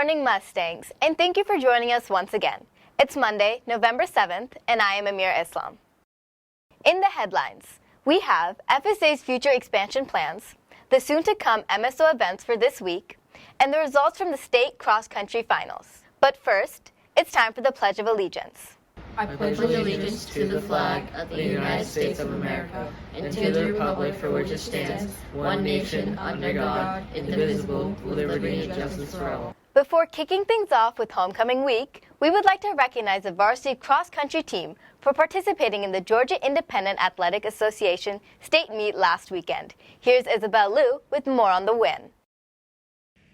morning, Mustangs, and thank you for joining us once again. It's Monday, November 7th, and I am Amir Islam. In the headlines, we have FSA's future expansion plans, the soon-to-come MSO events for this week, and the results from the state cross-country finals. But first, it's time for the Pledge of Allegiance. I pledge allegiance to the flag of the United States of America and to the republic for which it stands, one nation, under God, indivisible, with liberty and justice for all. Before kicking things off with homecoming week, we would like to recognize the varsity cross-country team for participating in the Georgia Independent Athletic Association state meet last weekend. Here's Isabel Liu with more on the win.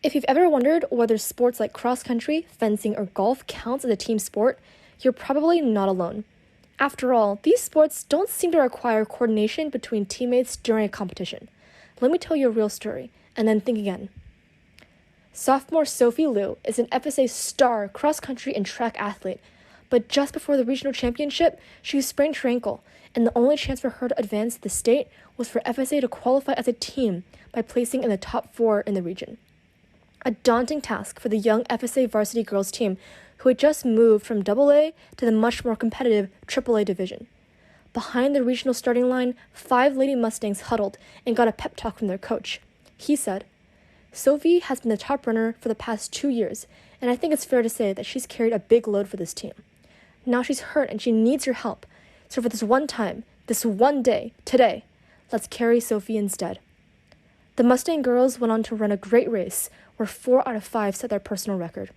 If you've ever wondered whether sports like cross-country, fencing, or golf counts as a team sport, you're probably not alone. After all, these sports don't seem to require coordination between teammates during a competition. Let me tell you a real story, and then think again. Sophomore Sophie Liu is an FSA star cross-country and track athlete, but just before the regional championship, she sprained her ankle, and the only chance for her to advance to the state was for FSA to qualify as a team by placing in the top 4 in the region. A daunting task for the young FSA varsity girls team who had just moved from AA to the much more competitive AAA division. Behind the regional starting line, 5 Lady Mustangs huddled and got a pep talk from their coach. He said, "Sophie has been the top runner for the past 2 years, and I think it's fair to say that she's carried a big load for this team. Now she's hurt and she needs your help. So for this one time, this one day, today, let's carry Sophie instead." The Mustang girls went on to run a great race where 4 out of 5 set their personal record.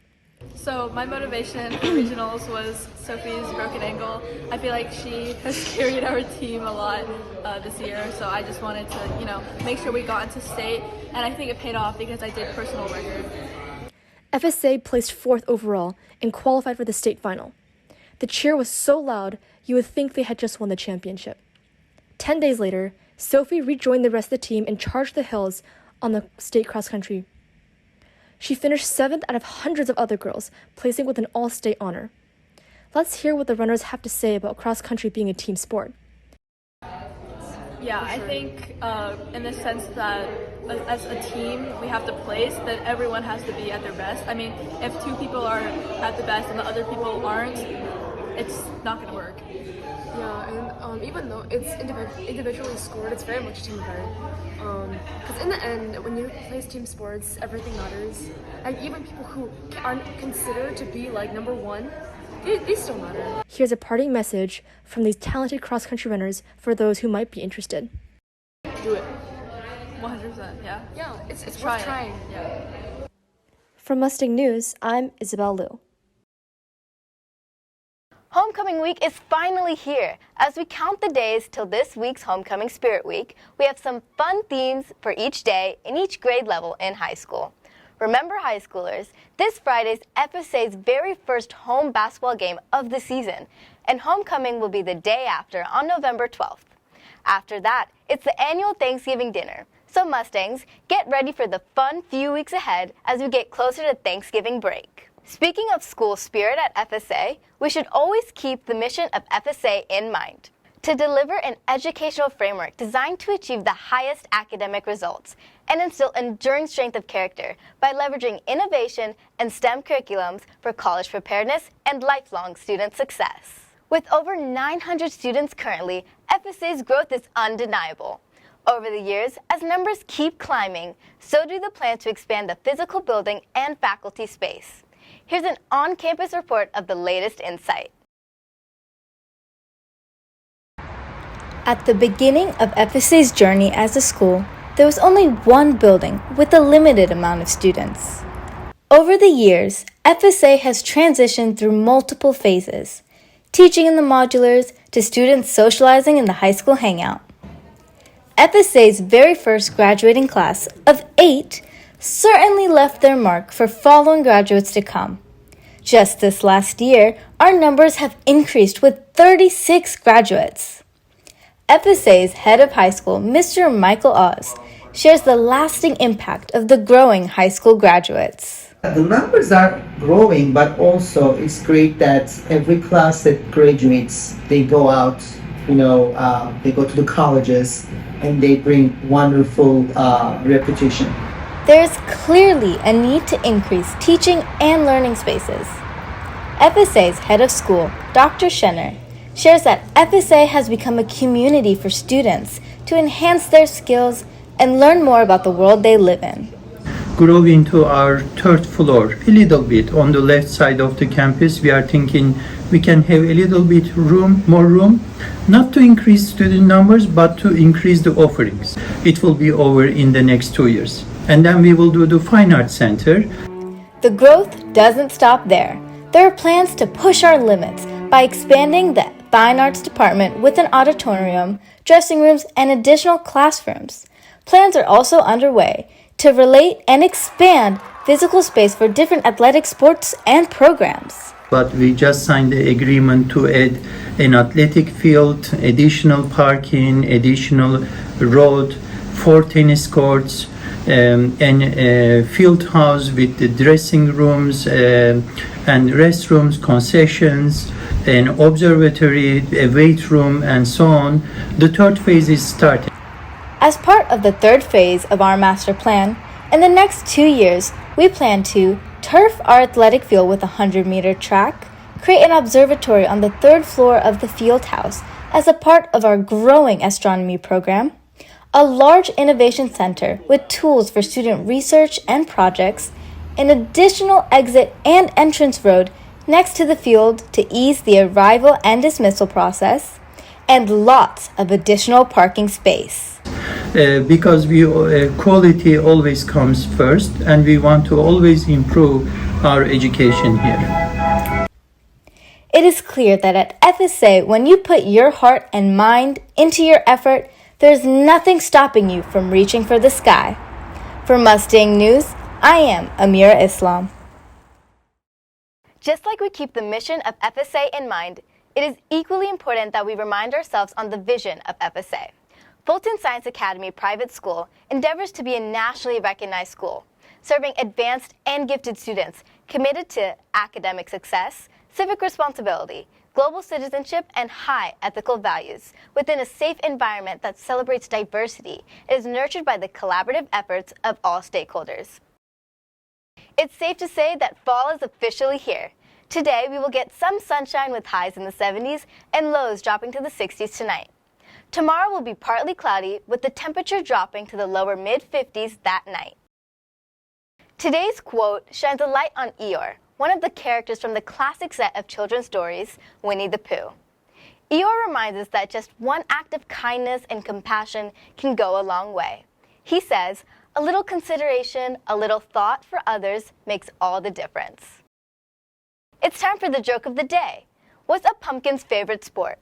So my motivation for regionals was Sophie's broken ankle. I feel like she has carried our team a lot this year, so I just wanted to, make sure we got into state, and I think it paid off because I did personal record. FSA placed 4th overall and qualified for the state final. The cheer was so loud, you would think they had just won the championship. 10 days later, Sophie rejoined the rest of the team and charged the hills on the state cross-country. She finished 7th out of hundreds of other girls, placing with an all-state honor. Let's hear what the runners have to say about cross-country being a team sport. Yeah, I think in the sense that as a team we have to place, that everyone has to be at their best. I mean, if 2 people are at the best and the other people aren't, it's not going to work. Yeah, and even though it's individually scored, it's very much team effort. Because in the end, when you play team sports, everything matters. And even people who aren't considered to be like number 1, they still matter. Here's a parting message from these talented cross-country runners for those who might be interested. Do it. 100%, yeah. Yeah, it's worth trying. Yeah. From Mustang News, I'm Isabel Liu. Homecoming week is finally here. As we count the days till this week's Homecoming Spirit Week, we have some fun themes for each day in each grade level in high school. Remember, high schoolers, this Friday's FSA's very first home basketball game of the season, and homecoming will be the day after on November 12th. After that, it's the annual Thanksgiving dinner. So Mustangs, get ready for the fun few weeks ahead as we get closer to Thanksgiving break. Speaking of school spirit at FSA, we should always keep the mission of FSA in mind: to deliver an educational framework designed to achieve the highest academic results and instill enduring strength of character by leveraging innovation and STEM curriculums for college preparedness and lifelong student success. With over 900 students currently, FSA's growth is undeniable. Over the years, as numbers keep climbing, so do the plans to expand the physical building and faculty space. Here's an on-campus report of the latest insight. At the beginning of FSA's journey as a school, there was only one building with a limited amount of students. Over the years, FSA has transitioned through multiple phases, teaching in the modulars to students socializing in the high school hangout. FSA's very first graduating class of 8 certainly left their mark for following graduates to come. Just this last year, our numbers have increased with 36 graduates. FSA's head of high school, Mr. Michael Oz, shares the lasting impact of the growing high school graduates. The numbers are growing, but also it's great that every class that graduates, they go out, they go to the colleges and they bring wonderful reputation. there is clearly a need to increase teaching and learning spaces. FSA's head of school, Dr. Schenner, shares that FSA has become a community for students to enhance their skills and learn more about the world they live in. Grow into our third floor a little bit on the left side of the campus. We are thinking we can have a little bit more room, not to increase student numbers, but to increase the offerings. It will be over in the next 2 years. And then we will do the Fine Arts Center. The growth doesn't stop there. There are plans to push our limits by expanding the Fine Arts Department with an auditorium, dressing rooms, and additional classrooms. Plans are also underway to relate and expand physical space for different athletic sports and programs. But we just signed the agreement to add an athletic field, additional parking, additional road, 4 tennis courts, and a field house with the dressing rooms and restrooms, concessions, an observatory, a weight room, and so on. The third phase is starting. As part of the third phase of our master plan, in the next 2 years, we plan to turf our athletic field with a 100-meter track, create an observatory on the 3rd floor of the field house as a part of our growing astronomy program, a large innovation center with tools for student research and projects, an additional exit and entrance road next to the field to ease the arrival and dismissal process, and lots of additional parking space. Because quality always comes first, and we want to always improve our education here. It is clear that at FSA, when you put your heart and mind into your effort, there's nothing stopping you from reaching for the sky. For Mustang News, I am Amira Islam. Just like we keep the mission of FSA in mind, it is equally important that we remind ourselves on the vision of FSA. Fulton Science Academy Private School endeavors to be a nationally recognized school, serving advanced and gifted students committed to academic success, civic responsibility, global citizenship, and high ethical values within a safe environment that celebrates diversity and is nurtured by the collaborative efforts of all stakeholders. It's safe to say that fall is officially here. Today, we will get some sunshine with highs in the 70s and lows dropping to the 60s tonight. Tomorrow will be partly cloudy with the temperature dropping to the lower mid-50s that night. Today's quote shines a light on Eeyore, one of the characters from the classic set of children's stories, Winnie the Pooh. Eeyore reminds us that just one act of kindness and compassion can go a long way. He says, "A little consideration, a little thought for others makes all the difference." It's time for the joke of the day. What's a pumpkin's favorite sport?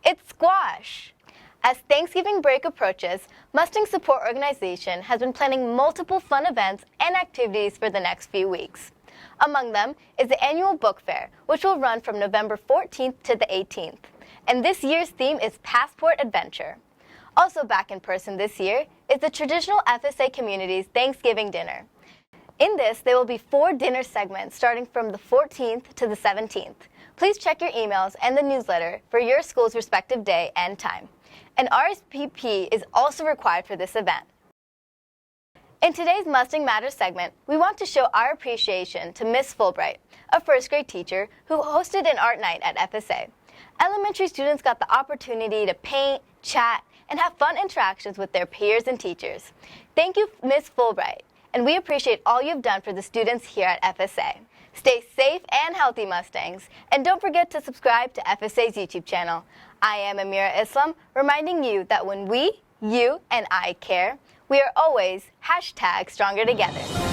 It's squash. As Thanksgiving break approaches, Mustang Support Organization has been planning multiple fun events and activities for the next few weeks. Among them is the annual book fair, which will run from November 14th to the 18th. And this year's theme is Passport Adventure. Also back in person this year is the traditional FSA community's Thanksgiving dinner. In this, there will be 4 dinner segments starting from the 14th to the 17th. Please check your emails and the newsletter for your school's respective day and time. An RSVP is also required for this event. In today's Mustang Matters segment, we want to show our appreciation to Miss Fulbright, a first grade teacher who hosted an art night at FSA. Elementary students got the opportunity to paint, chat, and have fun interactions with their peers and teachers. Thank you, Miss Fulbright, and we appreciate all you've done for the students here at FSA. Stay safe and healthy, Mustangs, and don't forget to subscribe to FSA's YouTube channel. I am Amira Islam, reminding you that when we, you, and I care, we are always #stronger together.